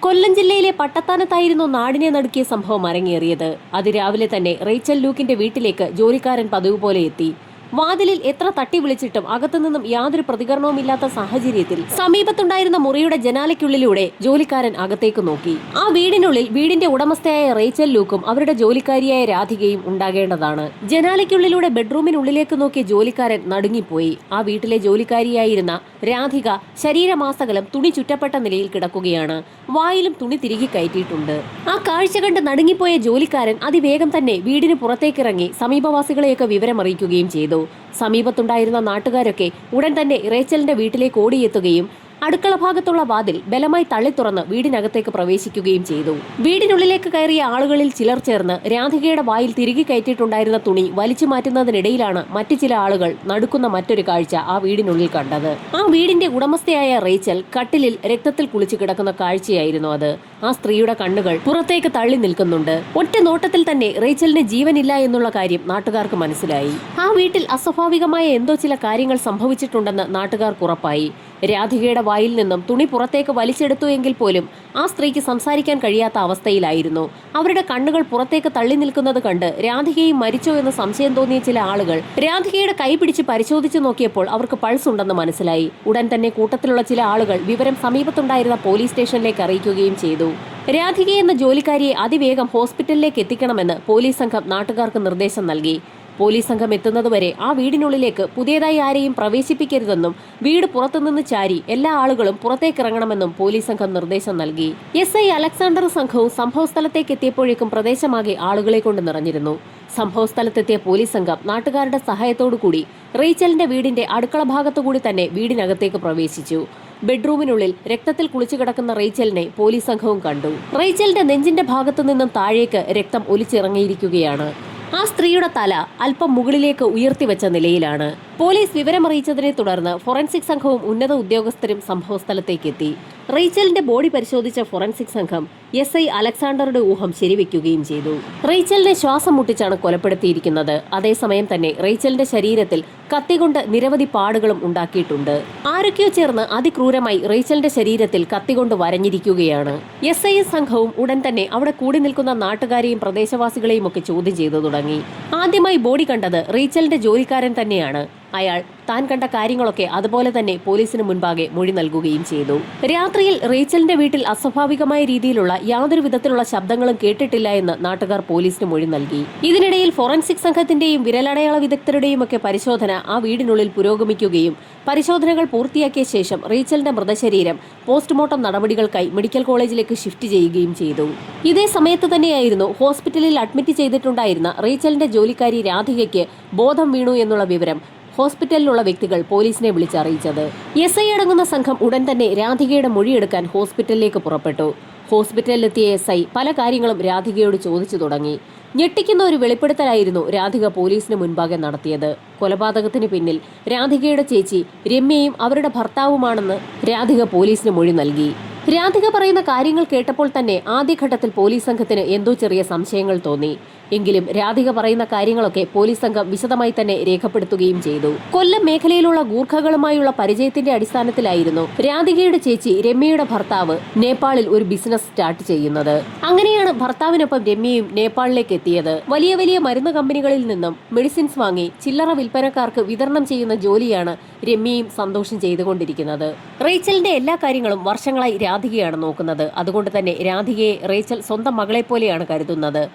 കൊല്ലം ജില്ലയിലെ പട്ടത്താനത്തായിരുന്നു നാടിനെ നടുക്കിയ സംഭവം അരങ്ങേറിയത്. അതിരാവിലെ തന്നെ റേച്ചൽ ലൂക്കിന്റെ വീട്ടിലേക്ക് ജോലിക്കാരൻ പതിവ് പോലെ എത്തി. വാതിലിൽ എത്ര തട്ടി വിളിച്ചിട്ടും അകത്തുനിന്നും യാതൊരു പ്രതികരണവുമില്ലാത്ത സാഹചര്യത്തിൽ സമീപത്തുണ്ടായിരുന്ന മുറിയുടെ ജനാലയ്ക്കുള്ളിലൂടെ ജോലിക്കാരൻ അകത്തേക്ക് നോക്കി. ആ വീടിനുള്ളിൽ വീടിന്റെ ഉടമസ്ഥയായ റേച്ചൽ ലൂക്കും അവരുടെ ജോലിക്കാരിയായ രാധികയും ഉണ്ടാകേണ്ടതാണ്. ജനാലയ്ക്കുള്ളിലൂടെ ബെഡ്റൂമിനുള്ളിലേക്ക് നോക്കിയ ജോലിക്കാരൻ നടുങ്ങിപ്പോയി. ആ വീട്ടിലെ ജോലിക്കാരിയായിരുന്ന രാധിക ശരീരമാസകലം തുണി ചുറ്റപ്പെട്ട നിലയിൽ കിടക്കുകയാണ്. വായിലും തുണി തിരികെ കയറ്റിയിട്ടുണ്ട്. ആ കാഴ്ച കണ്ട് നടുങ്ങിപ്പോയ ജോലിക്കാരൻ അതിവേഗം തന്നെ വീടിന് പുറത്തേക്കിറങ്ങി സമീപവാസികളെയൊക്കെ വിവരമറിയിക്കുകയും ചെയ്തു. സമീപത്തുണ്ടായിരുന്ന നാട്ടുകാരൊക്കെ ഉടൻ തന്നെ റേച്ചലിന്റെ വീട്ടിലേക്ക് ഓടിയെത്തുകയും അടുക്കള ഭാഗത്തുള്ള വാതിൽ ബലമായി തള്ളി തുറന്ന് വീടിനകത്തേക്ക് പ്രവേശിക്കുകയും ചെയ്തു. വീടിനുള്ളിലേക്ക് കയറിയ ആളുകളിൽ ചിലർ ചേർന്ന് രാധികയുടെ വായിൽ തിരികെ കയറ്റിയിട്ടുണ്ടായിരുന്ന തുണി വലിച്ചു മാറ്റുന്നതിനിടയിലാണ് മറ്റു ചില ആളുകൾ നടുക്കുന്ന മറ്റൊരു കാഴ്ച ആ വീടിനുള്ളിൽ കണ്ടത്. ആ വീടിന്റെ ഉടമസ്ഥയായ റേച്ചൽ കട്ടിലിൽ രക്തത്തിൽ കുളിച്ചു കിടക്കുന്ന കാഴ്ചയായിരുന്നു അത്. ആ സ്ത്രീയുടെ കണ്ണുകൾ പുറത്തേക്ക് തള്ളി നിൽക്കുന്നുണ്ട്. ഒറ്റ നോട്ടത്തിൽ തന്നെ റേച്ചലിന് ജീവനില്ല എന്നുള്ള കാര്യം നാട്ടുകാർക്ക് മനസ്സിലായി. ആ വീട്ടിൽ അസ്വാഭാവികമായ എന്തോ ചില കാര്യങ്ങൾ സംഭവിച്ചിട്ടുണ്ടെന്ന് നാട്ടുകാർക്ക് ഉറപ്പായി. രാധികയുടെ വായിൽ നിന്നും തുണി പുറത്തേക്ക് വലിച്ചെടുത്തു എങ്കിൽ പോലും ആ സ്ത്രീക്ക് സംസാരിക്കാൻ കഴിയാത്ത അവസ്ഥയിലായിരുന്നു. അവരുടെ കണ്ണുകൾ പുറത്തേക്ക് തള്ളി നിൽക്കുന്നത് കണ്ട് രാധികയും മരിച്ചോ എന്ന് സംശയം തോന്നിയ ചില ആളുകൾ രാധികയുടെ കൈ പിടിച്ച് പരിശോധിച്ചു നോക്കിയപ്പോൾ അവർക്ക് പൾസ് ഉണ്ടെന്ന് മനസ്സിലായി. ഉടൻ തന്നെ കൂട്ടത്തിലുള്ള ചില ആളുകൾ വിവരം സമീപത്തുണ്ടായിരുന്ന പോലീസ് സ്റ്റേഷനിലേക്ക് അറിയിക്കുകയും ചെയ്തു. രാധിക എന്ന ജോലിക്കാരിയെ അതിവേഗം ഹോസ്പിറ്റലിലേക്ക് എത്തിക്കണമെന്ന് പോലീസ് സംഘം നാട്ടുകാർക്ക് നിർദ്ദേശം നൽകി. പോലീസ് സംഘം എത്തുന്നതുവരെ ആ വീടിനുള്ളിലേക്ക് പുതിയതായി ആരെയും പ്രവേശിപ്പിക്കരുതെന്നും വീട് പുറത്തുനിന്ന് ചാരി എല്ലാ ആളുകളും പുറത്തേക്കിറങ്ങണമെന്നും പോലീസ് സംഘം നിർദ്ദേശം നൽകി. SI അലക്സാണ്ടർ സംഘവും സംഭവസ്ഥലത്തേക്ക് എത്തിയപ്പോഴേക്കും പ്രദേശമാകെ ആളുകളെ കൊണ്ട് നിറഞ്ഞിരുന്നു. സംഭവസ്ഥലത്തെത്തിയ പോലീസ് സംഘം നാട്ടുകാരുടെ സഹായത്തോടുകൂടി റേച്ചലിന്റെ വീടിന്റെ അടുക്കള ഭാഗത്തുകൂടി തന്നെ വീടിനകത്തേക്ക് പ്രവേശിച്ചു. ബെഡ്റൂമിനുള്ളിൽ രക്തത്തിൽ കുളിച്ചു കിടക്കുന്ന റേച്ചലിനെ പോലീസ് സംഘവും കണ്ടു. റേച്ചലിന്റെ നെഞ്ചിന്റെ ഭാഗത്തു നിന്നും താഴേക്ക് രക്തം ഒലിച്ചിറങ്ങിയിരിക്കുകയാണ്. ആ സ്ത്രീയുടെ തല അല്പം മുകളിലേക്ക് ഉയർത്തിവെച്ച നിലയിലാണ്. പോലീസ് വിവരമറിയിച്ചതിനെ തുടർന്ന് ഫോറൻസിക് സംഘവും ഉന്നത ഉദ്യോഗസ്ഥരും സംഭവസ്ഥലത്തേക്ക് എത്തി. റേച്ചലിന്റെ ബോഡി പരിശോധിച്ച ഫോറൻസിക് സംഘം SI അലക്സാണ്ടറുടെ ഊഹം ശരിവെക്കുകയും ചെയ്തു. റേച്ചലിനെ ശ്വാസം മുട്ടിച്ചാണ് കൊലപ്പെടുത്തിയിരിക്കുന്നത്. അതേസമയം തന്നെ റേച്ചലിന്റെ ശരീരത്തിൽ കത്തികൊണ്ട് നിരവധി പാടുകളും ഉണ്ടാക്കിയിട്ടുണ്ട്. ആരൊക്കെയോ ചേർന്ന് അതിക്രൂരമായി റേച്ചലിന്റെ ശരീരത്തിൽ കത്തികൊണ്ട് വരഞ്ഞിരിക്കുകയാണ്. SI സംഘവും ഉടൻ തന്നെ അവിടെ കൂടി നിൽക്കുന്ന നാട്ടുകാരെയും പ്രദേശവാസികളെയും ഒക്കെ ചോദ്യം ചെയ്തു തുടങ്ങി. ആദ്യമായി ബോഡി കണ്ടത് റേച്ചലിന്റെ ജോലിക്കാരൻ തന്നെയാണ്. അയാൾ താൻ കണ്ട കാര്യങ്ങളൊക്കെ അതുപോലെ തന്നെ പോലീസിന് മുൻപാകെ മൊഴി നൽകുകയും ചെയ്തു. രാത്രിയിൽ റേച്ചലിന്റെ വീട്ടിൽ അസ്വാഭാവികമായ രീതിയിലുള്ള യാതൊരു വിധത്തിലുള്ള ശബ്ദങ്ങളും കേട്ടിട്ടില്ല എന്ന് നാട്ടുകാർ പോലീസിന് മൊഴി നൽകി. ഇതിനിടയിൽ ഫോറൻസിക് സംഘത്തിന്റെയും വിരലടയാള വിദഗ്ധരുടെയും ഒക്കെ പരിശോധന ആ വീടിനുള്ളിൽ പുരോഗമിക്കുകയും പരിശോധനകൾ പൂർത്തിയാക്കിയ ശേഷം റേച്ചലിന്റെ മൃതശരീരം പോസ്റ്റ്മോർട്ടം നടപടികൾക്കായി മെഡിക്കൽ കോളേജിലേക്ക് ഷിഫ്റ്റ് ചെയ്യുകയും ചെയ്തു. ഇതേ സമയത്ത് തന്നെയായിരുന്നു ഹോസ്പിറ്റലിൽ അഡ്മിറ്റ് ചെയ്തിട്ടുണ്ടായിരുന്ന റേച്ചലിന്റെ ജോലിക്കാരി രാധികയ്ക്ക് ബോധം വീണു എന്നുള്ള വിവരം ഹോസ്പിറ്റലിലുള്ള വ്യക്തികൾ പോലീസിനെ വിളിച്ചറിയിച്ചത്. SI അടങ്ങുന്ന സംഘം ഉടൻ തന്നെ രാധികയുടെ മൊഴിയെടുക്കാൻ ഹോസ്പിറ്റലിലേക്ക് പുറപ്പെട്ടു. ഹോസ്പിറ്റലിലെത്തിയ SI പല കാര്യങ്ങളും രാധികയോട് ചോദിച്ചു തുടങ്ങി. ഞെട്ടിക്കുന്ന ഒരു വെളിപ്പെടുത്തലായിരുന്നു രാധിക പോലീസിന് മുൻപാകെ നടത്തിയത്. കൊലപാതകത്തിന് പിന്നിൽ രാധികയുടെ ചേച്ചി രമ്യയും അവരുടെ ഭർത്താവുമാണെന്ന് രാധിക പോലീസിന് മൊഴി നൽകി. രാധിക പറയുന്ന കാര്യങ്ങൾ കേട്ടപ്പോൾ തന്നെ ആദ്യഘട്ടത്തിൽ പോലീസ് സംഘത്തിന് എന്തോ ചെറിയ സംശയങ്ങൾ തോന്നി. എങ്കിലും രാധിക പറയുന്ന കാര്യങ്ങളൊക്കെ പോലീസ് സംഘം വിശദമായി തന്നെ രേഖപ്പെടുത്തുകയും ചെയ്തു. കൊല്ലം മേഖലയിലുള്ള ഗൂർഖകളുമായുള്ള പരിചയത്തിന്റെ അടിസ്ഥാനത്തിലായിരുന്നു രാധികയുടെ ചേച്ചി രമ്യയുടെ ഭർത്താവ് നേപ്പാളിൽ ഒരു ബിസിനസ് സ്റ്റാർട്ട് ചെയ്യുന്നത്. അങ്ങനെയാണ് ഭർത്താവിനൊപ്പം രമ്യയും നേപ്പാളിലേക്ക് എത്തിയത്. വലിയ വലിയ മരുന്ന് കമ്പനികളിൽ നിന്നും മെഡിസിൻസ് വാങ്ങി ചില്ലറ വിൽപ്പനക്കാർക്ക് വിതരണം ചെയ്യുന്ന ജോലിയാണ് രമ്യയും സന്തോഷം ചെയ്തുകൊണ്ടിരിക്കുന്നത്. റേച്ചലിന്റെ എല്ലാ കാര്യങ്ങളും വർഷങ്ങളായി രാധികയാണ് നോക്കുന്നത്. അതുകൊണ്ട് തന്നെ രാധികയെ റേച്ചൽ സ്വന്തം മകളെ പോലെയാണ് കരുതുന്നത്.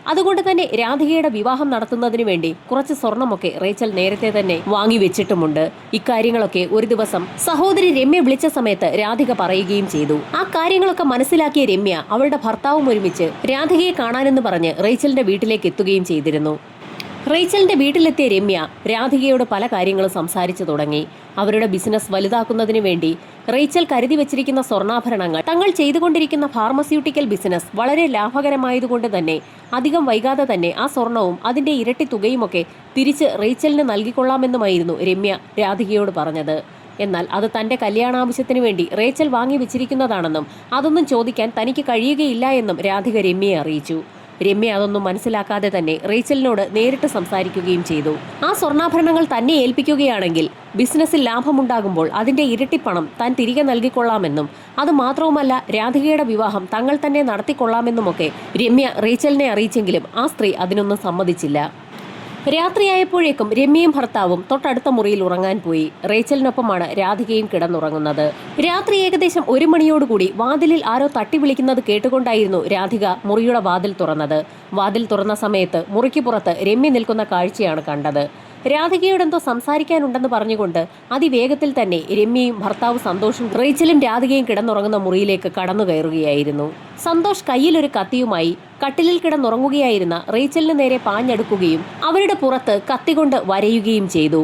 അതുകൊണ്ട് തന്നെ രാധികയുടെ വിവാഹം നടത്തുന്നതിന് വേണ്ടി കുറച്ച് സ്വർണമൊക്കെ റേച്ചൽ നേരത്തെ തന്നെ വാങ്ങി വെച്ചിട്ടുമുണ്ട്. ഇക്കാര്യങ്ങളൊക്കെ ഒരു ദിവസം സഹോദരി രമ്യ വിളിച്ച സമയത്ത് രാധിക പറയുകയും ചെയ്തു. ആ കാര്യങ്ങളൊക്കെ മനസ്സിലാക്കിയ രമ്യ അവളുടെ ഭർത്താവും ഒരുമിച്ച് രാധികയെ കാണാനെന്ന് പറഞ്ഞ് റേച്ചലിന്റെ വീട്ടിലേക്ക് എത്തുകയും ചെയ്തിരുന്നു. റേച്ചലിന്റെ വീട്ടിലെത്തിയ രമ്യ രാധികയോട് പല കാര്യങ്ങളും സംസാരിച്ചു തുടങ്ങി. അവരുടെ ബിസിനസ് വലുതാക്കുന്നതിന് വേണ്ടി റേച്ചൽ കരുതി വെച്ചിരിക്കുന്ന സ്വർണ്ണാഭരണങ്ങൾ, തങ്ങൾ ചെയ്തുകൊണ്ടിരിക്കുന്ന ഫാർമസ്യൂട്ടിക്കൽ ബിസിനസ് വളരെ ലാഭകരമായതുകൊണ്ട് തന്നെ അധികം വൈകാതെ തന്നെ ആ സ്വർണവും അതിന്റെ ഇരട്ടി തുകയുമൊക്കെ തിരിച്ച് റേച്ചലിന് നൽകിക്കൊള്ളാമെന്നുമായിരുന്നു രമ്യ രാധികയോട് പറഞ്ഞത്. എന്നാൽ അത് തന്റെ കല്യാണാവശ്യത്തിന് വേണ്ടി റേച്ചൽ വാങ്ങി വെച്ചിരിക്കുന്നതാണെന്നും അതൊന്നും ചോദിക്കാൻ തനിക്ക് കഴിയുകയില്ല എന്നും രാധിക രമ്യയെ അറിയിച്ചു. രമ്യ അതൊന്നും മനസ്സിലാക്കാതെ തന്നെ റേച്ചലിനോട് നേരിട്ട് സംസാരിക്കുകയും ചെയ്തു. ആ സ്വർണ്ണാഭരണങ്ങൾ തന്നെ ഏൽപ്പിക്കുകയാണെങ്കിൽ ബിസിനസ്സിൽ ലാഭമുണ്ടാകുമ്പോൾ അതിന്റെ ഇരട്ടിപ്പണം താൻ തിരികെ നൽകിക്കൊള്ളാമെന്നും അതുമാത്രവുമല്ല രാധികയുടെ വിവാഹം തങ്ങൾ തന്നെ നടത്തിക്കൊള്ളാമെന്നുമൊക്കെ രമ്യ റേച്ചലിനെ അറിയിച്ചെങ്കിലും ആ സ്ത്രീ അതിനൊന്നും സമ്മതിച്ചില്ല. രാത്രിയായപ്പോഴേക്കും രമ്യയും ഭർത്താവും തൊട്ടടുത്ത മുറിയിൽ ഉറങ്ങാൻ പോയി. റേച്ചലിനൊപ്പമാണ് രാധികയും കിടന്നുറങ്ങുന്നത്. രാത്രി ഏകദേശം 1 മണിയോടുകൂടി വാതിലിൽ ആരോ തട്ടി വിളിക്കുന്നത് കേട്ടുകൊണ്ടായിരുന്നു രാധിക മുറിയുടെ വാതിൽ തുറന്നത്. വാതിൽ തുറന്ന സമയത്ത് മുറിക്ക് പുറത്ത് രമ്യ നിൽക്കുന്ന കാഴ്ചയാണ് കണ്ടത്. രാധികയോടെന്തോ സംസാരിക്കാനുണ്ടെന്ന് പറഞ്ഞുകൊണ്ട് അതിവേഗത്തിൽ തന്നെ രമ്യയും ഭർത്താവ് സന്തോഷും റേച്ചലും രാധികയും കിടന്നുറങ്ങുന്ന മുറിയിലേക്ക് കടന്നു കയറുകയായിരുന്നു. സന്തോഷ് കയ്യിലൊരു കത്തിയുമായി കട്ടിലിൽ കിടന്നുറങ്ങുകയായിരുന്ന റേച്ചലിന് നേരെ പാഞ്ഞടുക്കുകയും അവരുടെ പുറത്ത് കത്തികൊണ്ട് വരയുകയും ചെയ്തു.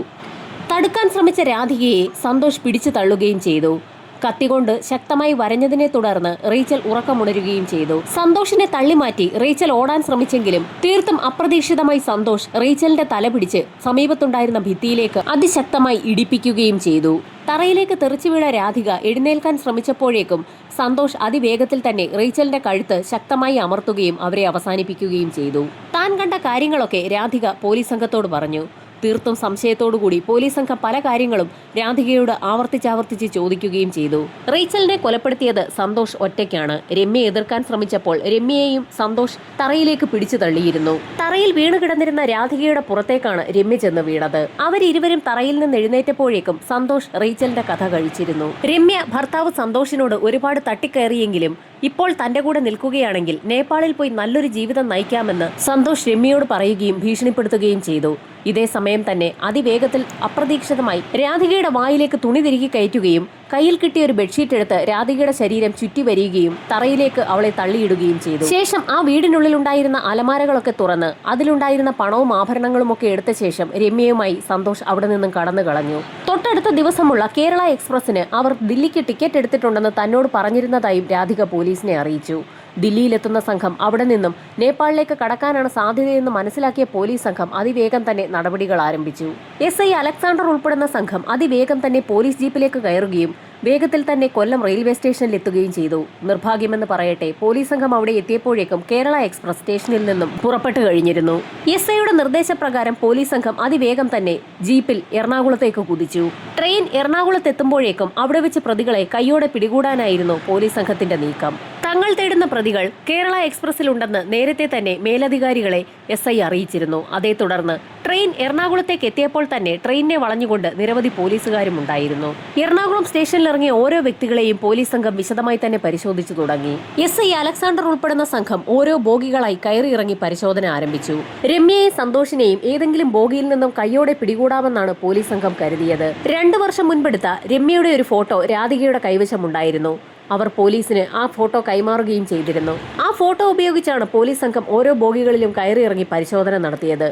തടുക്കാൻ ശ്രമിച്ച രാധികയെ സന്തോഷ് പിടിച്ചു തള്ളുകയും ചെയ്തു. കത്തികൊണ്ട് ശക്തമായി വരഞ്ഞതിനെ തുടർന്ന് റേച്ചൽ ഉറക്കമുണരുകയും ചെയ്തു. സന്തോഷിനെ തള്ളിമാറ്റി റേച്ചൽ ഓടാൻ ശ്രമിച്ചെങ്കിലും തീർത്തും അപ്രതീക്ഷിതമായി സന്തോഷ് റേച്ചലിന്റെ തല പിടിച്ച് സമീപത്തുണ്ടായിരുന്ന ഭിത്തിയിലേക്ക് അതിശക്തമായി ഇടിപ്പിക്കുകയും ചെയ്തു. തറയിലേക്ക് തെറിച്ചു വീണ രാധിക എഴുന്നേൽക്കാൻ ശ്രമിച്ചപ്പോഴേക്കും സന്തോഷ് അതിവേഗത്തിൽ തന്നെ റേച്ചലിന്റെ കഴുത്ത് ശക്തമായി അമർത്തുകയും അവരെ അവസാനിപ്പിക്കുകയും ചെയ്തു. താൻ കണ്ട കാര്യങ്ങളൊക്കെ രാധിക പോലീസ് സംഘത്തോട് പറഞ്ഞു. തീർത്തും സംശയത്തോടുകൂടി പോലീസ് സംഘം പല കാര്യങ്ങളും രാധികയോട് ആവർത്തിച്ചാവർത്തിച്ച് ചോദിക്കുകയും ചെയ്തു. റേച്ചലിനെ കൊലപ്പെടുത്തിയത് സന്തോഷ് ഒറ്റയ്ക്കാണ്. രമ്യ എതിർക്കാൻ ശ്രമിച്ചപ്പോൾ രമ്യയെയും സന്തോഷ് തറയിലേക്ക് പിടിച്ചു തള്ളിയിരുന്നു. തറയിൽ വീണു കിടന്നിരുന്ന രാധികയുടെ പുറത്തേക്കാണ് രമ്യ ചെന്ന് വീണത്. അവരിരുവരും തറയിൽ നിന്ന് എഴുന്നേറ്റപ്പോഴേക്കും സന്തോഷ് റേച്ചലിന്റെ കഥ കഴിച്ചിരുന്നു. രമ്യ ഭർത്താവ് സന്തോഷിനോട് ഒരുപാട് തട്ടിക്കയറിയെങ്കിലും ഇപ്പോൾ തന്റെ കൂടെ നിൽക്കുകയാണെങ്കിൽ നേപ്പാളിൽ പോയി നല്ലൊരു ജീവിതം നയിക്കാമെന്ന് സന്തോഷ് രമ്യയോട് പറയുകയും ഭീഷണിപ്പെടുത്തുകയും ചെയ്തു. ഇതേ സമയം തന്നെ അതിവേഗത്തിൽ അപ്രതീക്ഷിതമായി രാധികയുടെ വായിലേക്ക് തുണി തിരികെ കയറ്റുകയും കയ്യിൽ കിട്ടിയ ഒരു ബെഡ്ഷീറ്റ് എടുത്ത് രാധികയുടെ ശരീരം ചുറ്റി വരികയും തറയിലേക്ക് അവളെ തള്ളിയിടുകയും ചെയ്തു. ശേഷം ആ വീടിനുള്ളിൽ ഉണ്ടായിരുന്ന അലമാരകളൊക്കെ തുറന്ന് അതിലുണ്ടായിരുന്ന പണവും ആഭരണങ്ങളും ഒക്കെ എടുത്ത ശേഷം രമ്യയുമായി സന്തോഷ് അവിടെ നിന്നും കടന്നു കളഞ്ഞു. തൊട്ടടുത്ത ദിവസമുള്ള കേരള എക്സ്പ്രസിന് അവർ ദില്ലിക്ക് ടിക്കറ്റ് എടുത്തിട്ടുണ്ടെന്ന് തന്നോട് പറഞ്ഞിരുന്നതായും രാധിക പോലീസിനെ അറിയിച്ചു. ദില്ലിയിലെത്തുന്ന സംഘം അവിടെ നിന്നും നേപ്പാളിലേക്ക് കടക്കാനാണ് സാധ്യതയെന്ന് മനസ്സിലാക്കിയ പോലീസ് സംഘം അതിവേഗം തന്നെ നടപടികൾ ആരംഭിച്ചു. SI അലക്സാണ്ടർ ഉൾപ്പെടുന്ന സംഘം അതിവേഗം തന്നെ പോലീസ് ജീപ്പിലേക്ക് കയറുകയും വേഗത്തിൽ തന്നെ കൊല്ലം റെയിൽവേ സ്റ്റേഷനിൽ എത്തുകയും ചെയ്തു. നിർഭാഗ്യമെന്ന് പറയട്ടെ, പോലീസ് സംഘം അവിടെ എത്തിയപ്പോഴേക്കും കേരള എക്സ്പ്രസ് സ്റ്റേഷനിൽ നിന്നും പുറപ്പെട്ടു കഴിഞ്ഞിരുന്നു. SIയുടെ നിർദ്ദേശപ്രകാരം പോലീസ് സംഘം അതിവേഗം തന്നെ ജീപ്പിൽ എറണാകുളത്തേക്ക് കുതിച്ചു. ട്രെയിൻ എറണാകുളത്തെത്തുമ്പോഴേക്കും അവിടെ വെച്ച് പ്രതികളെ കൈയോടെ പിടികൂടാനായിരുന്നു പോലീസ് സംഘത്തിന്റെ നീക്കം. തങ്ങൾ തേടുന്ന പ്രതികൾ കേരള എക്സ്പ്രസിലുണ്ടെന്ന് നേരത്തെ തന്നെ മേലധികാരികളെ SI അറിയിച്ചിരുന്നു. അതേ തുടർന്ന് ട്രെയിൻ എറണാകുളത്തേക്ക് എത്തിയപ്പോൾ തന്നെ ട്രെയിനിനെ വളഞ്ഞുകൊണ്ട് നിരവധി പോലീസുകാരും ഉണ്ടായിരുന്നു. എറണാകുളം സ്റ്റേഷനിലിറങ്ങിയ ഓരോ വ്യക്തികളെയും പോലീസ് സംഘം വിശദമായി തന്നെ പരിശോധിച്ചു തുടങ്ങി. SI അലക്സാണ്ടർ ഉൾപ്പെടുന്ന സംഘം ഓരോ ബോഗികളായി കയറിയിറങ്ങി പരിശോധന ആരംഭിച്ചു. രമ്യയെയും സന്തോഷിനെയും ഏതെങ്കിലും ബോഗിയിൽ നിന്നും കൈയോടെ പിടികൂടാമെന്നാണ് പോലീസ് സംഘം കരുതിയത്. 2 വർഷം മുൻപെടുത്ത രമ്യയുടെ ഒരു ഫോട്ടോ രാധികയുടെ കൈവശമുണ്ടായിരുന്നു. അവർ പോലീസിന് ആ ഫോട്ടോ കൈമാറുകയും ചെയ്തിരുന്നു. ആ ഫോട്ടോ ഉപയോഗിച്ചാണ് പോലീസ് സംഘം ഓരോ ബോഗികളിലും കയറിയിറങ്ങി പരിശോധന നടത്തിയത്.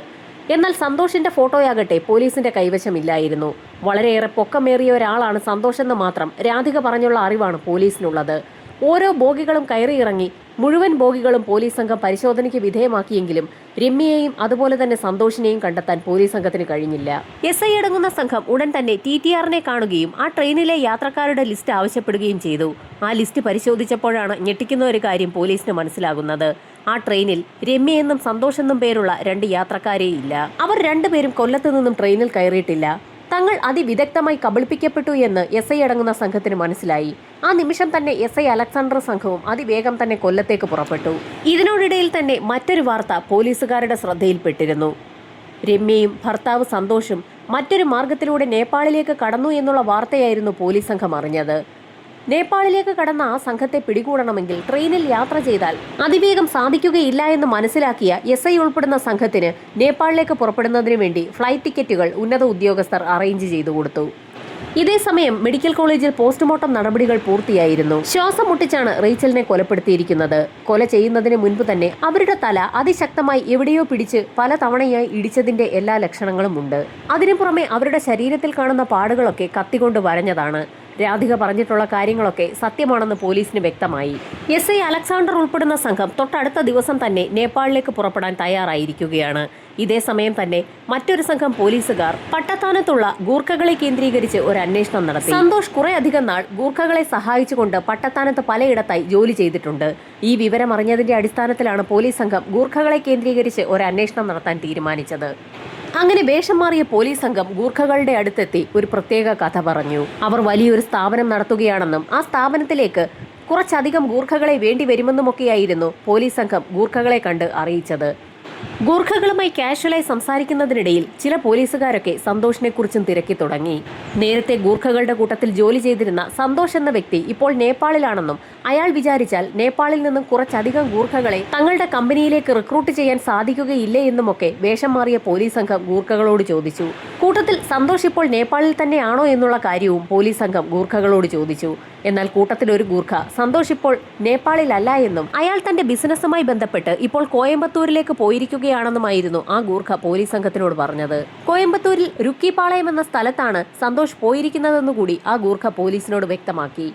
എന്നാൽ സന്തോഷിന്റെ ഫോട്ടോയാകട്ടെ പോലീസിന്റെ കൈവശമില്ലായിരുന്നു. വളരെയേറെ പൊക്കമേറിയ ഒരാളാണ് സന്തോഷെന്ന് മാത്രം രാധിക പറഞ്ഞുള്ള അറിവാണ് പോലീസിനുള്ളത്. ഓരോ ബോഗികളും കയറിയിറങ്ങി മുഴുവൻ ബോഗികളും പോലീസ് സംഘം പരിശോധനയ്ക്ക് വിധേയമാക്കിയെങ്കിലും രമ്യയെയും അതുപോലെ തന്നെ സന്തോഷിനെയും കണ്ടെത്താൻ പോലീസ് സംഘത്തിന് കഴിഞ്ഞില്ല. SI അടങ്ങുന്ന സംഘം ഉടൻ തന്നെ TTRനെ കാണുകയും ആ ട്രെയിനിലെ യാത്രക്കാരുടെ ലിസ്റ്റ് ആവശ്യപ്പെടുകയും ചെയ്തു. ആ ലിസ്റ്റ് പരിശോധിച്ചപ്പോഴാണ് ഞെട്ടിക്കുന്ന ഒരു കാര്യം പോലീസിന് മനസ്സിലാകുന്നത്. ആ ട്രെയിനിൽ രമ്യ എന്നും സന്തോഷ് എന്നും പേരുള്ള 2 യാത്രക്കാരേ ഇല്ല. അവർ 2 പേരും കൊല്ലത്ത് നിന്നും ട്രെയിനിൽ കയറിയിട്ടില്ല. തങ്ങൾ അതിവിദഗ്ധമായി കബളിപ്പിക്കപ്പെട്ടു എന്ന് SI അടങ്ങുന്ന സംഘത്തിന് മനസ്സിലായി. ആ നിമിഷം തന്നെ SI അലക്സാണ്ടർ സംഘവും അതിവേഗം തന്നെ കൊല്ലത്തേക്ക് പുറപ്പെട്ടു. ഇതിനോടിടയിൽ തന്നെ മറ്റൊരു വാർത്ത പോലീസുകാരുടെ ശ്രദ്ധയിൽപ്പെട്ടിരുന്നു. രമ്യയും ഭർത്താവ് സന്തോഷും മറ്റൊരു മാർഗത്തിലൂടെ നേപ്പാളിലേക്ക് കടന്നു എന്നുള്ള വാർത്തയായിരുന്നു പോലീസ് സംഘം അറിഞ്ഞത്. നേപ്പാളിലേക്ക് കടന്ന ആ സംഘത്തെ പിടികൂടണമെങ്കിൽ ട്രെയിനിൽ യാത്ര ചെയ്താൽ അതിവേഗം സാധിക്കുകയില്ല എന്ന് മനസ്സിലാക്കിയ SI ഉൾപ്പെടുന്ന സംഘത്തിന് നേപ്പാളിലേക്ക് പുറപ്പെടുന്നതിന് വേണ്ടി ഫ്ലൈറ്റ് ടിക്കറ്റുകൾ ഉന്നത ഉദ്യോഗസ്ഥർ അറേഞ്ച് ചെയ്തു കൊടുത്തു. ഇതേസമയം മെഡിക്കൽ കോളേജിൽ പോസ്റ്റ്മോർട്ടം നടപടികൾ പൂർത്തിയായിരുന്നു. ശ്വാസം മുട്ടിച്ചാണ് റേച്ചലിനെ കൊലപ്പെടുത്തിയിരിക്കുന്നത്. കൊല ചെയ്യുന്നതിന് മുൻപ് തന്നെ അവരുടെ തല അതിശക്തമായി എവിടെയോ പിടിച്ച് പല തവണയായി ഇടിച്ചതിന്റെ എല്ലാ ലക്ഷണങ്ങളും ഉണ്ട്. അതിനു പുറമെ അവരുടെ ശരീരത്തിൽ കാണുന്ന പാടുകളൊക്കെ കത്തികൊണ്ട് വരഞ്ഞതാണ്. രാധിക പറഞ്ഞിട്ടുള്ള കാര്യങ്ങളൊക്കെ സത്യമാണെന്ന് പോലീസിന് വ്യക്തമായി. SI അലക്സാണ്ടർ ഉൾപ്പെടുന്ന സംഘം തൊട്ടടുത്ത ദിവസം തന്നെ നേപ്പാളിലേക്ക് പുറപ്പെടാൻ തയ്യാറായിരിക്കുകയാണ്. ഇതേസമയം തന്നെ മറ്റൊരു സംഘം പോലീസുകാർ പട്ടത്താനത്തുള്ള ഗൂർഖകളെ കേന്ദ്രീകരിച്ച് ഒരു അന്വേഷണം നടത്തി. സന്തോഷ് കുറെ അധികം നാൾ ഗൂർഖകളെ സഹായിച്ചുകൊണ്ട് പട്ടത്താനത്ത് പലയിടത്തായി ജോലി ചെയ്തിട്ടുണ്ട്. ഈ വിവരം അറിഞ്ഞതിന്റെ അടിസ്ഥാനത്തിലാണ് പോലീസ് സംഘം ഗൂർഖകളെ കേന്ദ്രീകരിച്ച് ഒരു അന്വേഷണം നടത്താൻ തീരുമാനിച്ചത്. അങ്ങനെ വേഷം മാറിയ പോലീസ് സംഘം ഗൂർഖകളുടെ അടുത്തെത്തി ഒരു പ്രത്യേക കഥ പറഞ്ഞു. അവർ വലിയൊരു സ്ഥാപനം നടത്തുകയാണെന്നും ആ സ്ഥാപനത്തിലേക്ക് കുറച്ചധികം ഗൂർഖകളെ വേണ്ടി വരുമെന്നുമൊക്കെയായിരുന്നു പോലീസ് സംഘം ഗൂർഖകളെ കണ്ട് അറിയിച്ചത്. ഗൂർഖകളുമായി കാഷ്വലായി സംസാരിക്കുന്നതിനിടയിൽ ചില പോലീസുകാരൊക്കെ സന്തോഷിനെ കുറിച്ചും തിരക്കി തുടങ്ങി. നേരത്തെ ഗൂർഖകളുടെ കൂട്ടത്തിൽ ജോലി ചെയ്തിരുന്ന സന്തോഷ് എന്ന വ്യക്തി ഇപ്പോൾ നേപ്പാളിലാണെന്നും അയാൾ വിചാരിച്ചാൽ നേപ്പാളിൽ നിന്നും കുറച്ചധികം ഗൂർഖകളെ തങ്ങളുടെ കമ്പനിയിലേക്ക് റിക്രൂട്ട് ചെയ്യാൻ സാധിക്കുകയില്ലേ എന്നുമൊക്കെ വേഷം മാറിയ പോലീസ് സംഘം ഗൂർഖകളോട് ചോദിച്ചു. കൂട്ടത്തിൽ സന്തോഷ് ഇപ്പോൾ നേപ്പാളിൽ തന്നെയാണോ എന്നുള്ള കാര്യവും പോലീസ് സംഘം ഗൂർഖകളോട് ചോദിച്ചു. എന്നാൽ കൂട്ടത്തിൽ ഒരു ഗൂർഖ സന്തോഷ് ഇപ്പോൾ നേപ്പാളിലല്ല എന്നും അയാൾ തന്റെ ബിസിനസ്സുമായി ബന്ധപ്പെട്ട് ഇപ്പോൾ കോയമ്പത്തൂരിലേക്ക് പോയിരിക്കുകയാണെന്നുമായിരുന്നു ആ ഗൂർഖ പോലീസ് സംഘത്തിനോട് പറഞ്ഞത്. കോയമ്പത്തൂരിൽ രുക്കിപ്പാളയം എന്ന സ്ഥലത്താണ് സന്തോഷ് പോയിരിക്കുന്നതെന്നുകൂടി ആ ഗൂർഖ പോലീസിനോട് വ്യക്തമാക്കി.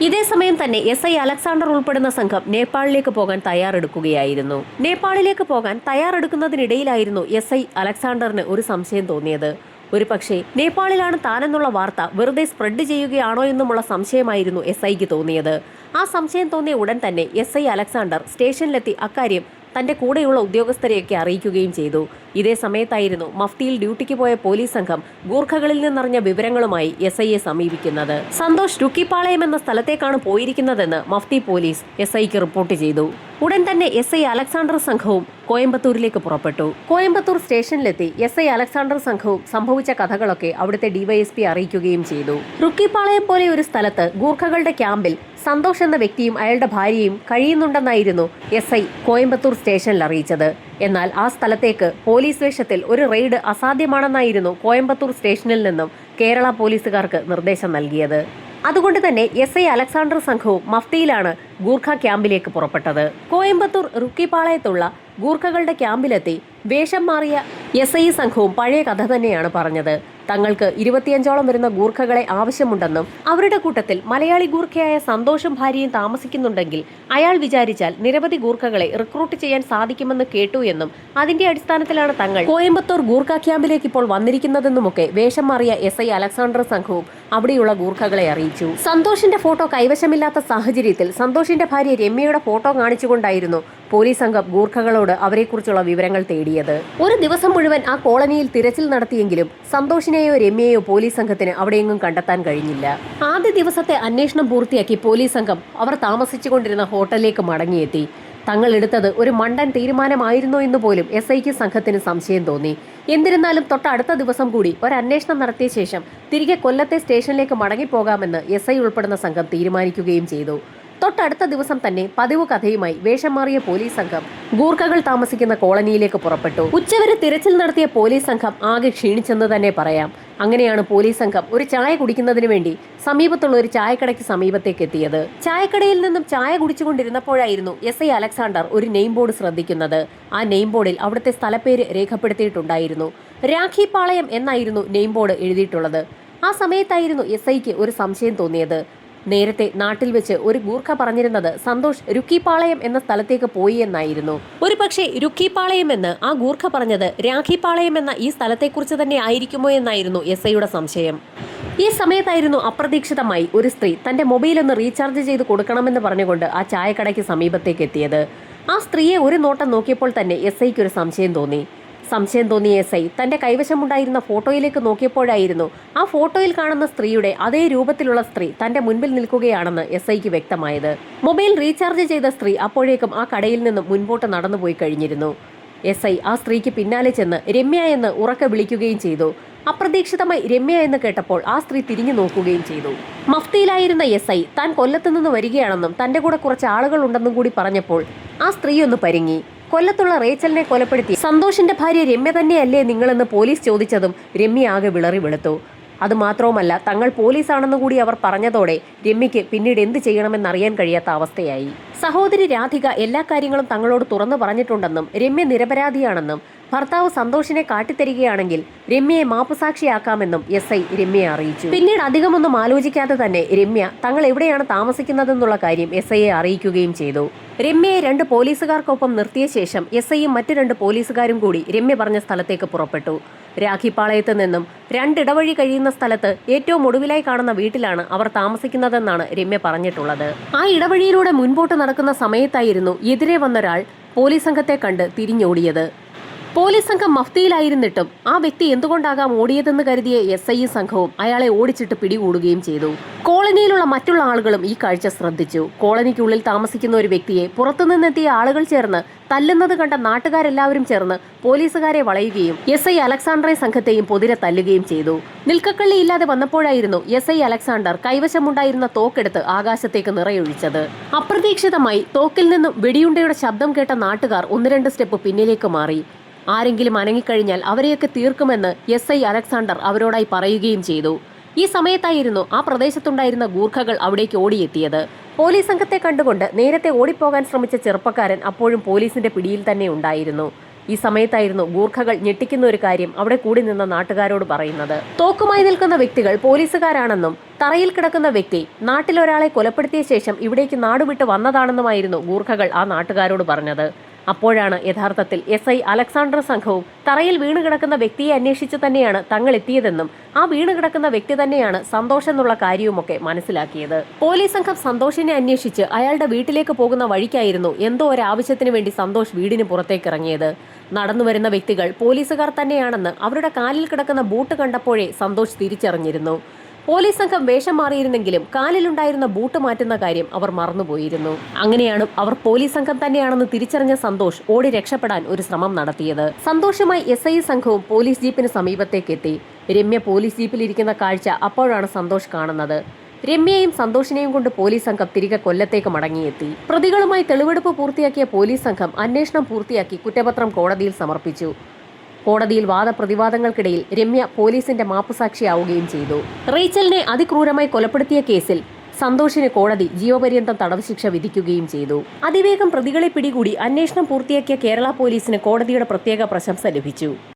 ഇതേസമയം തന്നെ SI അലക്സാണ്ടർ ഉൾപ്പെടുന്ന സംഘം നേപ്പാളിലേക്ക് പോകാൻ തയ്യാറെടുക്കുകയായിരുന്നു. നേപ്പാളിലേക്ക് പോകാൻ തയ്യാറെടുക്കുന്നതിനിടയിലായിരുന്നു SI അലക്സാണ്ടറിന് ഒരു സംശയം തോന്നിയത്. ഒരു പക്ഷേ നേപ്പാളിലാണ് താനെന്നുള്ള വാർത്ത വെറുതെ സ്പ്രെഡ് ചെയ്യുകയാണോ എന്നുമുള്ള സംശയമായിരുന്നു SIക്ക് തോന്നിയത്. ആ സംശയം തോന്നിയ ഉടൻ തന്നെ SI അലക്സാണ്ടർ സ്റ്റേഷനിലെത്തി അക്കാര്യം തന്റെ കൂടെയുള്ള ഉദ്യോഗസ്ഥരെയൊക്കെ അറിയിക്കുകയും ചെയ്തു. ഇതേ സമയത്തായിരുന്നു മഫ്തിയിൽ ഡ്യൂട്ടിക്ക് പോയ പോലീസ് സംഘം ഗൂർഖകളിൽ നിന്നറിഞ്ഞ വിവരങ്ങളുമായി SIയെ സമീപിക്കുന്നത്. സന്തോഷ് രുക്കിപ്പാളയം എന്ന സ്ഥലത്തേക്കാണ് പോയിരിക്കുന്നതെന്ന് മഫ്തി പോലീസ് SIക്ക് റിപ്പോർട്ട് ചെയ്തു. ഉടൻ തന്നെ SI അലക്സാണ്ടർ സംഘവും കോയമ്പത്തൂരിലേക്ക് പുറപ്പെട്ടു. കോയമ്പത്തൂർ സ്റ്റേഷനിലെത്തി SI അലക്സാണ്ടർ സംഘവും സംഭവിച്ച കഥകളൊക്കെ അവിടുത്തെ DYSP അറിയിക്കുകയും ചെയ്തു. റുക്കിപ്പാളയം പോലെ ഒരു സ്ഥലത്ത് ഗൂർഖകളുടെ ക്യാമ്പിൽ സന്തോഷ് എന്ന വ്യക്തിയും അയാളുടെ ഭാര്യയും കഴിയുന്നുണ്ടെന്നായിരുന്നു SI കോയമ്പത്തൂർ സ്റ്റേഷനിൽ അറിയിച്ചത്. എന്നാൽ ആ സ്ഥലത്തേക്ക് പോലീസ് വേഷത്തിൽ ഒരു റെയ്ഡ് അസാധ്യമാണെന്നായിരുന്നു കോയമ്പത്തൂർ സ്റ്റേഷനിൽ നിന്നും കേരള പോലീസുകാർക്ക് നിർദ്ദേശം നൽകിയത്. അതുകൊണ്ട് തന്നെ SI അലക്സാണ്ടർ സംഘവും മഫ്തിയിലാണ് ഗൂർഖ ക്യാമ്പിലേക്ക് പുറപ്പെട്ടത്. കോയമ്പത്തൂർ റുക്കിപ്പാളയത്തുള്ള ഗൂർഖകളുടെ ക്യാമ്പിലെത്തി വേഷം മാറിയ SI സംഘവും പഴയ കഥ തന്നെയാണ് പറഞ്ഞത്. തങ്ങൾക്ക് 25ഓളം വരുന്ന ഗൂർഖകളെ ആവശ്യമുണ്ടെന്നും അവരുടെ കൂട്ടത്തിൽ മലയാളി ഗൂർഖയായ സന്തോഷും ഭാര്യയും താമസിക്കുന്നുണ്ടെങ്കിൽ അയാൾ വിചാരിച്ചാൽ നിരവധി ഗൂർഖകളെ റിക്രൂട്ട് ചെയ്യാൻ സാധിക്കുമെന്ന് കേട്ടു എന്നും അതിന്റെ അടിസ്ഥാനത്തിലാണ് തങ്ങൾ കോയമ്പത്തൂർ ഗൂർഖ ക്യാമ്പിലേക്ക് ഇപ്പോൾ വന്നിരിക്കുന്നതെന്നുമൊക്കെ വേഷം മാറിയ SI അലക്സാണ്ടർ സംഘവും അവിടെയുള്ള ഗൂർഖകളെ അറിയിച്ചു. സന്തോഷിന്റെ ഫോട്ടോ കൈവശമില്ലാത്ത സാഹചര്യത്തിൽ സന്തോഷിന്റെ ഭാര്യ രമ്യയുടെ ഫോട്ടോ കാണിച്ചുകൊണ്ടായിരുന്നു പോലീസ് സംഘം ഗൂർഖകളോട് അവരെക്കുറിച്ചുള്ള വിവരങ്ങൾ തേടിയത്. ഒരു ദിവസം മുഴുവൻ ആ കോളനിയിൽ തിരച്ചിൽ നടത്തിയെങ്കിലും സന്തോഷിനെയോ രമ്യയോ പോലീസ് സംഘത്തിന് അവിടെയെങ്ങും കണ്ടെത്താൻ കഴിഞ്ഞില്ല. ആദ്യ ദിവസത്തെ അന്വേഷണം പൂർത്തിയാക്കി പോലീസ് സംഘം അവർ താമസിച്ചുകൊണ്ടിരുന്ന ഹോട്ടലിലേക്ക് മടങ്ങിയെത്തി. തങ്ങൾ എടുത്തത് ഒരു മണ്ടൻ തീരുമാനമായിരുന്നോ എന്ന് പോലും SIക്ക് സംഘത്തിന് സംശയം തോന്നി. എന്നിരുന്നാലും തൊട്ടടുത്ത ദിവസം കൂടി ഒരു അന്വേഷണം നടത്തിയ ശേഷം തിരികെ കൊല്ലത്തെ സ്റ്റേഷനിലേക്ക് മടങ്ങിപ്പോകാമെന്ന് SI ഉൾപ്പെടുന്ന സംഘം തീരുമാനിക്കുകയും ചെയ്തു. തൊട്ടടുത്ത ദിവസം തന്നെ പതിവ് കഥയുമായി വേഷം മാറിയ പോലീസ് സംഘം ഗൂർഖകൾ താമസിക്കുന്ന കോളനിയിലേക്ക് പുറപ്പെട്ടു. ഉച്ചവരെ തിരച്ചിൽ നടത്തിയ പോലീസ് സംഘം ആകെ ക്ഷീണിച്ചെന്ന് തന്നെ പറയാം. അങ്ങനെയാണ് പോലീസ് സംഘം ഒരു ചായ കുടിക്കുന്നതിന് വേണ്ടി സമീപത്തുള്ള ഒരു ചായക്കടയ്ക്ക് സമീപത്തേക്ക് എത്തിയത്. ചായക്കടയിൽ നിന്നും ചായ കുടിച്ചുകൊണ്ടിരുന്നപ്പോഴായിരുന്നു SI അലക്സാണ്ടർ ഒരു നെയിം ബോർഡ് ശ്രദ്ധിക്കുന്നത്. ആ നെയിം ബോർഡിൽ അവിടുത്തെ സ്ഥലപ്പേര് രേഖപ്പെടുത്തിയിട്ടുണ്ടായിരുന്നു. രാഖിപ്പാളയം എന്നായിരുന്നു നെയിം ബോർഡ് എഴുതിയിട്ടുള്ളത്. ആ സമയത്തായിരുന്നു SIക്ക് ഒരു സംശയം തോന്നിയത്. നേരത്തെ നാട്ടിൽ വെച്ച് ഒരു ഗൂർഖ പറഞ്ഞിരുന്നത് സന്തോഷ് രുക്കിപ്പാളയം എന്ന സ്ഥലത്തേക്ക് പോയി എന്നായിരുന്നു. ഒരു പക്ഷേ രുക്കിപ്പാളയം എന്ന് ആ ഗൂർഖ പറഞ്ഞത് രാഖിപ്പാളയം എന്ന ഈ സ്ഥലത്തെക്കുറിച്ച് തന്നെ ആയിരിക്കുമോ എന്നായിരുന്നു SIയുടെ സംശയം. ഈ സമയത്തായിരുന്നു അപ്രതീക്ഷിതമായി ഒരു സ്ത്രീ തന്റെ മൊബൈൽ ഒന്ന് റീചാർജ് ചെയ്ത് കൊടുക്കണമെന്ന് പറഞ്ഞുകൊണ്ട് ആ ചായക്കടയ്ക്ക് സമീപത്തേക്ക് എത്തിയത്. ആ സ്ത്രീയെ ഒരു നോട്ടം നോക്കിയപ്പോൾ തന്നെ SIക്ക് ഒരു സംശയം തോന്നി. സംശയം തോന്നിയ SI തന്റെ കൈവശമുണ്ടായിരുന്ന ഫോട്ടോയിലേക്ക് നോക്കിയപ്പോഴായിരുന്നു ആ ഫോട്ടോയിൽ കാണുന്ന സ്ത്രീയുടെ അതേ രൂപത്തിലുള്ള സ്ത്രീ തന്റെ മുൻപിൽ നിൽക്കുകയാണെന്ന് SIക്ക് വ്യക്തമായത്. മൊബൈൽ റീചാർജ് ചെയ്ത സ്ത്രീ അപ്പോഴേക്കും ആ കടയിൽ നിന്നും മുൻപോട്ട് നടന്നുപോയി കഴിഞ്ഞിരുന്നു. SI ആ സ്ത്രീക്ക് പിന്നാലെ ചെന്ന് രമ്യ എന്ന് ഉറക്കെ വിളിക്കുകയും ചെയ്തു. അപ്രതീക്ഷിതമായി രമ്യ എന്ന് കേട്ടപ്പോൾ ആ സ്ത്രീ തിരിഞ്ഞു നോക്കുകയും ചെയ്തു. മഫ്തിയിലായിരുന്ന SI താൻ കൊല്ലത്തു നിന്ന് വരികയാണെന്നും തന്റെ കൂടെ കുറച്ച് ആളുകൾ ഉണ്ടെന്നും കൂടി പറഞ്ഞപ്പോൾ ആ സ്ത്രീ ഒന്ന് പരിങ്ങി. കൊല്ലത്തുള്ള റേച്ചലിനെ കൊലപ്പെടുത്തി സന്തോഷിന്റെ ഭാര്യ രമ്യ തന്നെയല്ലേ നിങ്ങളെന്ന് പോലീസ് ചോദിച്ചതും രമ്യ ആകെ വിളറി വെളുത്തു. അതുമാത്രവുമല്ല, തങ്ങൾ പോലീസാണെന്ന് കൂടി അവർ പറഞ്ഞതോടെ രമ്യയ്ക്ക് പിന്നീട് എന്ത് ചെയ്യണമെന്നറിയാൻ കഴിയാത്ത അവസ്ഥയായി. സഹോദരി രാധിക എല്ലാ കാര്യങ്ങളും തങ്ങളോട് തുറന്നു പറഞ്ഞിട്ടുണ്ടെന്നും രമ്യ നിരപരാധിയാണെന്നും ഭർത്താവ് സന്തോഷിനെ കാട്ടിത്തരികയാണെങ്കിൽ രമ്യയെ മാപ്പുസാക്ഷിയാക്കാമെന്നും SI രമ്യയെ അറിയിച്ചു. പിന്നീട് അധികമൊന്നും ആലോചിക്കാതെ തന്നെ രമ്യ തങ്ങൾ എവിടെയാണ് താമസിക്കുന്നതെന്നുള്ള കാര്യം SIയെ അറിയിക്കുകയും ചെയ്തു. രമ്യയെ 2 പോലീസുകാർക്കൊപ്പം നിർത്തിയ ശേഷം SIയും മറ്റ് 2 പോലീസുകാരും കൂടി രമ്യ പറഞ്ഞ സ്ഥലത്തേക്ക് പുറപ്പെട്ടു. രാഖിപ്പാളയത്ത് നിന്നും 2 ഇടവഴി കഴിയുന്ന സ്ഥലത്ത് ഏറ്റവും ഒടുവിലായി കാണുന്ന വീട്ടിലാണ് അവർ താമസിക്കുന്നതെന്നാണ് രമ്യ പറഞ്ഞിട്ടുള്ളത്. ആ ഇടവഴിയിലൂടെ മുൻപോട്ട് നടക്കുന്ന സമയത്തായിരുന്നു എതിരെ വന്നൊരാൾ പോലീസ് സംഘത്തെ കണ്ട് തിരിഞ്ഞോടിയത്. പോലീസ് സംഘം മഫ്തിയിലായിരുന്നിട്ടും ആ വ്യക്തി എന്തുകൊണ്ടാകാം ഓടിയതെന്ന് കരുതിയ SI സംഘവും അയാളെ ഓടിച്ചിട്ട് പിടികൂടുകയും ചെയ്തു. കോളനിയിലുള്ള മറ്റുള്ള ആളുകളും ഈ കാഴ്ച ശ്രദ്ധിച്ചു. കോളനിക്കുള്ളിൽ താമസിക്കുന്ന ഒരു വ്യക്തിയെ പുറത്തുനിന്നെത്തിയ ആളുകൾ ചേർന്ന് തല്ലുന്നത് കണ്ട നാട്ടുകാരെല്ലാവരും ചേർന്ന് പോലീസുകാരെ വളയുകയും SI അലക്സാണ്ടറെ സംഘത്തെയും പൊതിരെ തല്ലുകയും ചെയ്തു. നിൽക്കക്കള്ളിയില്ലാതെ വന്നപ്പോഴായിരുന്നു SI അലക്സാണ്ടർ കൈവശമുണ്ടായിരുന്ന തോക്കെടുത്ത് ആകാശത്തേക്ക് നിറയൊഴിച്ചത്. അപ്രതീക്ഷിതമായി തോക്കിൽ നിന്നും വെടിയുണ്ടയുടെ ശബ്ദം കേട്ട നാട്ടുകാർ 1-2 സ്റ്റെപ്പ് പിന്നിലേക്ക് മാറി. ആരെങ്കിലും അനങ്ങിക്കഴിഞ്ഞാൽ അവരെയൊക്കെ തീർക്കുമെന്ന് SI അലക്സാണ്ടർ അവരോടായി പറയുകയും ചെയ്തു. ഈ സമയത്തായിരുന്നു ആ പ്രദേശത്തുണ്ടായിരുന്ന ഗൂർഖകൾ അവിടേക്ക് ഓടിയെത്തിയത്. പോലീസ് സംഘത്തെ കണ്ടുകൊണ്ട് നേരത്തെ ഓടിപ്പോകാൻ ശ്രമിച്ച ചെറുപ്പക്കാരൻ അപ്പോഴും പോലീസിന്റെ പിടിയിൽ തന്നെ ഉണ്ടായിരുന്നു. ഈ സമയത്തായിരുന്നു ഗൂർഖകൾ ഞെട്ടിക്കുന്ന ഒരു കാര്യം അവിടെ കൂടി നിന്ന നാട്ടുകാരോട് പറയുന്നത്. തോക്കുമായി നിൽക്കുന്ന വ്യക്തികൾ പോലീസുകാരാണെന്നും തറയിൽ കിടക്കുന്ന വ്യക്തി നാട്ടിലൊരാളെ കൊലപ്പെടുത്തിയ ശേഷം ഇവിടേക്ക് നാടുവിട്ട് വന്നതാണെന്നുമായിരുന്നു ഗൂർഖകൾ ആ നാട്ടുകാരോട് പറഞ്ഞത്. അപ്പോഴാണ് യഥാർത്ഥത്തിൽ SI അലക്സാണ്ടർ സംഘവും തറയിൽ വീണുകിടക്കുന്ന വ്യക്തിയെ അന്വേഷിച്ചു തന്നെയാണ് തങ്ങൾ എത്തിയതെന്നും ആ വീണുകിടക്കുന്ന വ്യക്തി തന്നെയാണ് സന്തോഷ് എന്നുള്ള കാര്യവുമൊക്കെ മനസ്സിലാക്കിയത്. പോലീസ് സംഘം സന്തോഷിനെ അന്വേഷിച്ച് അയാളുടെ വീട്ടിലേക്ക് പോകുന്ന വഴിക്കായിരുന്നു എന്തോ ഒരു ആവശ്യത്തിന് വേണ്ടി സന്തോഷ് വീടിന് പുറത്തേക്ക് ഇറങ്ങിയത്. നടന്നു വരുന്ന വ്യക്തികൾ പോലീസുകാർ തന്നെയാണെന്ന് അവരുടെ കാലിൽ കിടക്കുന്ന ബൂട്ട് കണ്ടപ്പോഴേ സന്തോഷ് തിരിച്ചറിഞ്ഞിരുന്നു. പോലീസ് സംഘം വേഷം മാറിയിരുന്നെങ്കിലും കാലിലുണ്ടായിരുന്ന ബൂട്ട് മാറ്റുന്ന കാര്യം അവർ മറന്നുപോയിരുന്നു. അങ്ങനെയാണ് അവർ പോലീസ് സംഘം തന്നെയാണെന്ന് തിരിച്ചറിഞ്ഞ സന്തോഷ് ഓടി രക്ഷപ്പെടാൻ ഒരു ശ്രമം നടത്തിയത്. സന്തോഷുമായി SI സംഘവും പോലീസ് ജീപ്പിന് സമീപത്തേക്ക് എത്തി. രമ്യ പോലീസ് ജീപ്പിലിരിക്കുന്ന കാഴ്ച അപ്പോഴാണ് സന്തോഷ് കാണുന്നത്. രമ്യയും സന്തോഷിനെയും കൊണ്ട് പോലീസ് സംഘം തിരികെ കൊല്ലത്തേക്ക് മടങ്ങിയെത്തി. പ്രതികളുമായി തെളിവെടുപ്പ് പൂർത്തിയാക്കിയ പോലീസ് സംഘം അന്വേഷണം പൂർത്തിയാക്കി കുറ്റപത്രം കോടതിയിൽ സമർപ്പിച്ചു. കോടതിയിൽ വാദപ്രതിവാദങ്ങൾക്കിടയിൽ രമ്യ പോലീസിന്റെ മാപ്പുസാക്ഷിയാവുകയും ചെയ്തു. റേച്ചലിനെ അതിക്രൂരമായി കൊലപ്പെടുത്തിയ കേസിൽ സന്തോഷിന് കോടതി ജീവപര്യന്തം തടവ് ശിക്ഷ വിധിക്കുകയും ചെയ്തു. അതിവേഗം പ്രതികളെ പിടികൂടി അന്വേഷണം പൂർത്തിയാക്കിയ കേരള പോലീസിന് കോടതിയുടെ പ്രത്യേക പ്രശംസ ലഭിച്ചു.